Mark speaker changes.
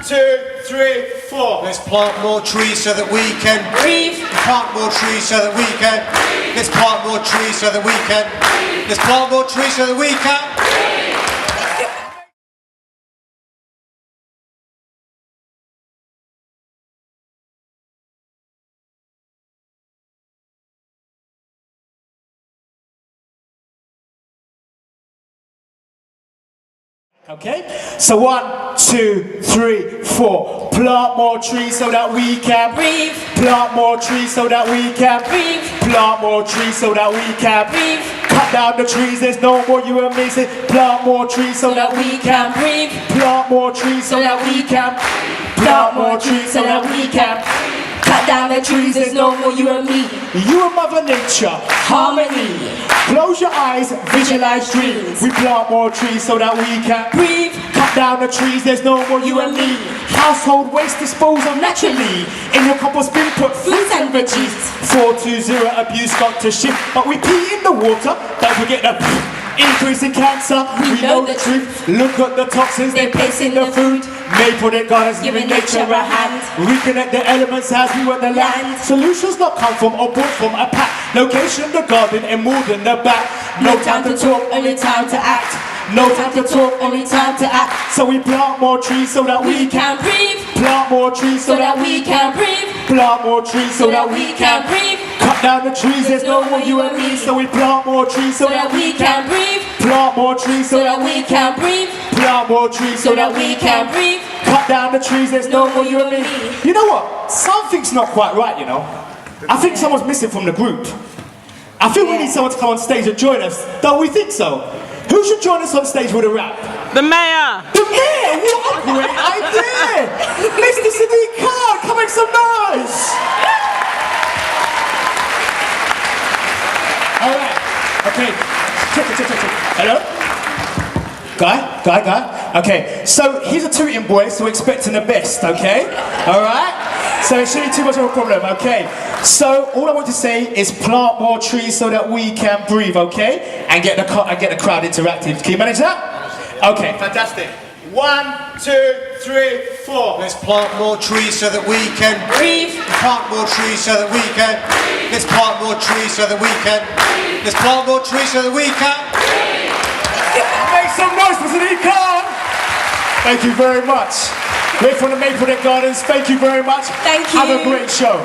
Speaker 1: 2, 3, 4.
Speaker 2: Let's plant more trees so that we can
Speaker 3: breathe.
Speaker 2: Plant more trees so that we can. Let's plant more trees so that we can. Let's plant more trees so that we can.
Speaker 1: Okay, so 1, 2, 3, 4. Plant more trees so that we can
Speaker 3: breathe.
Speaker 1: Plant more trees so that we can
Speaker 3: breathe.
Speaker 1: Plant more trees so that we can
Speaker 3: breathe.
Speaker 1: Cut down the trees, there's no more you and me. Say, plant more trees so that we can
Speaker 3: breathe.
Speaker 1: Plant more trees so that we can
Speaker 3: Plant more trees so that we can cut down the trees, there's no more you and me.
Speaker 1: You and Mother Nature,
Speaker 3: harmony.
Speaker 1: Close your eyes, visualize dreams. We plant more trees so that we can
Speaker 3: breathe.
Speaker 1: Cut down the trees, there's no more you and me. Household waste disposal naturally. In your compost bin put fruits and veggies. 420 abuse got to shift, but we pee in the water. Don't forget the increase in cancer. We know the truth. Look at the toxins they place in the food. Maple gardens giving nature a hand. Reconnect the elements as we want the land. Solutions not come from or bought from a pack. Location the garden and more than the back.
Speaker 3: No time to talk, only time to act.
Speaker 1: No time to talk, only time to act. So we plant more trees so that we
Speaker 3: can breathe.
Speaker 1: Plant more trees
Speaker 3: so that we can breathe.
Speaker 1: Plant more trees so that we
Speaker 3: can breathe.
Speaker 1: Cut down the trees, there's no more you and me. So we plant more trees so that we can
Speaker 3: breathe.
Speaker 1: Plant more trees
Speaker 3: so that we can breathe.
Speaker 1: Plant more trees
Speaker 3: so that we can breathe.
Speaker 1: Cut down the trees, there's no more you and me. You know what? Something's not quite right, you know. I think someone's missing from the group. I think we need someone to come on stage and join us. Don't we think so? Who should join us on stage with a rap?
Speaker 4: The mayor!
Speaker 1: The mayor! What a great idea! Mr. Sadiq Khan, come make some noise! Alright, okay. Check. Hello? Guy? Okay, so he's a tooting boy, so we're expecting the best, okay? Alright? So it shouldn't be too much of a problem, okay? So all I want to say is plant more trees so that we can breathe, okay? And get the crowd interactive. Can you manage that? Okay, fantastic. 1, 2, 3, 4.
Speaker 2: Let's plant more trees so that we can
Speaker 3: breathe.
Speaker 2: Plant more trees so that we can. Let's plant more trees so that we can. Let's plant more trees so that we can.
Speaker 1: Make some noise for Sadiq Khan. Thank you very much. We're from the Maple Gardens. Thank you very much.
Speaker 3: Thank you.
Speaker 1: Have a great show.